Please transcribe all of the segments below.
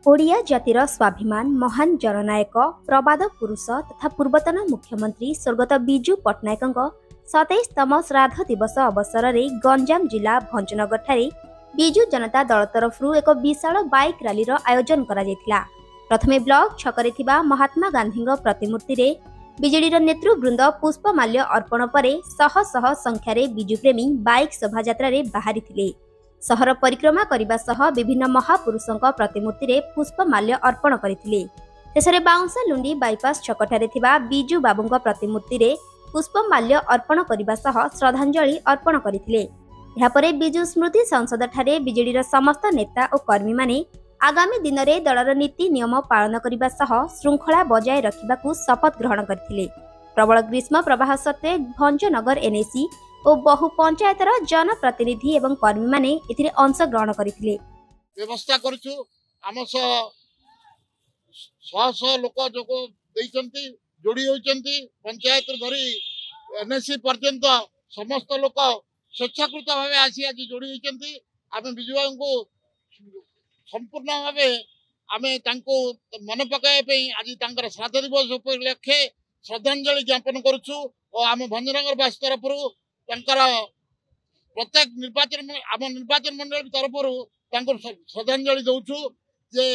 ओडिया जातिर स्वाभिमान महान जननायक प्रबाद पुरुष तथा पूर्वतन मुख्यमंत्री स्वर्गत विजु पट्टनायक 27तम श्राद्ध दिवस अवसर में गंजाम जिला भंजनगर ठारे विजु जनता दल तरफ एक विशाल बाइक रैली आयोजन करा। प्रथमे ब्लॉक छकरे थिबा महात्मा गांधी प्रतिमूर्ति रे बीजेडी नेतृवृंद पुष्पमाल्य अर्पण पर शह शह संख्यार विजु प्रेमी बाइक शोभा रे बाहरी थिले। सहर परिक्रमा करने सह विभिन्न महापुरुषों प्रतिमूर्ति रे पुष्पमाल्य अर्पण करथिले। शेषरे बाउंसा लुंडी बाईपास छकठारे थिबा विजु बाबूंग प्रतिमूर्ति रे पुष्पमाल्य अर्पण करने सह श्रद्धांजलि अर्पण करथिले। एहा परे विजु स्मृति संसद ठारे बीजेडी समस्त नेता और कर्मी माने आगामी दिन में दलर नीति नियम पालन करने सह श्रृंखला बजाय रखा शपथ ग्रहण करथिले। प्रबल ग्रीष्म प्रवाह सत्वे भंजनगर एनएसी और बहु पंचायतर जनप्रतिनिधि एवं कर्मी माने एथिरे अंश ग्रहण करथिले। व्यवस्था करछु आम सह लोक जो जोड़ी होइचंती पंचायत धरी एनएसी पर्यंत समस्त लोक स्वेच्छाकृत भाव आसी आज जोड़ी होइचंती। आम विजुबाबू को संपूर्ण भाव आम मन पकाइबा आज श्राद्ध दिवस उपलक्षे श्रद्धांजलि ज्ञापन करुछु और आम भंजनगर बास तरफ प्रत्येक निर्वाचन आम निर्वाचन मंडल तरफ श्रद्धांजलि दौचु जे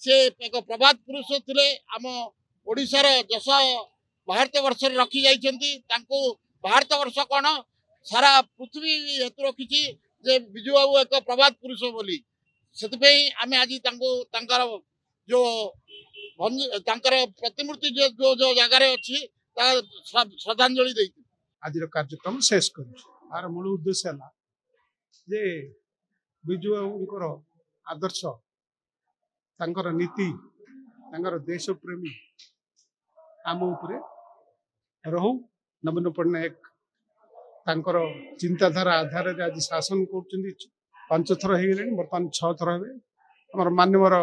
से एक प्रभात पुरुष थे आम ओडिशार जस भारत वर्ष रखी जाइछंती। भारत वर्ष कौन सारा पृथ्वी हेतु रखी जे विजु बाबू एक प्रभात पुरुष बोली से आम आज जो प्रतिमूर्ति जो जो जगार अच्छी श्रद्धांजलि दे आज कार्यक्रम शेष कर मूल उद्देश्य है जे विजु बाबूर आदर्श नीति देश प्रेमी आम उपरे रहू। नवीन पट्टनायक चिंताधारा आधार आज शासन कर 5 थर हो गले बर्तमान 6 थर हे। आम मानवर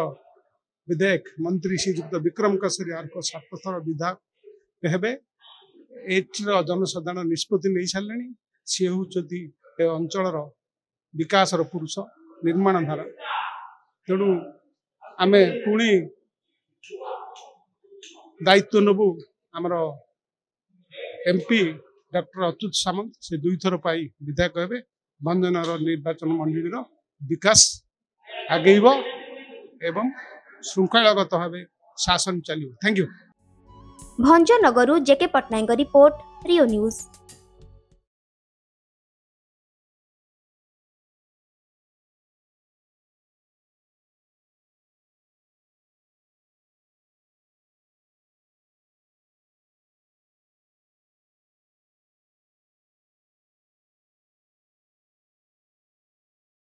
विधायक मंत्री श्रीजुक्त विक्रम कसरी 7 थर विधायक हे। एठर जनसाधारण निष्पत्ति नहीं सारे सी हूँ अंचल विकास पुरुष निर्माण धारा। तेणु आम पुणी दायित्व नबू आमर एमपी डॉक्टर अच्युत सामंत से 2 थर पाई विधायक हे। भंजनगर निर्वाचन मंडल विकास आगेब एवं श्रृंखलागत भाव शासन चलो। Thank you. भंजनगरु J K Pattnaik report Rio news.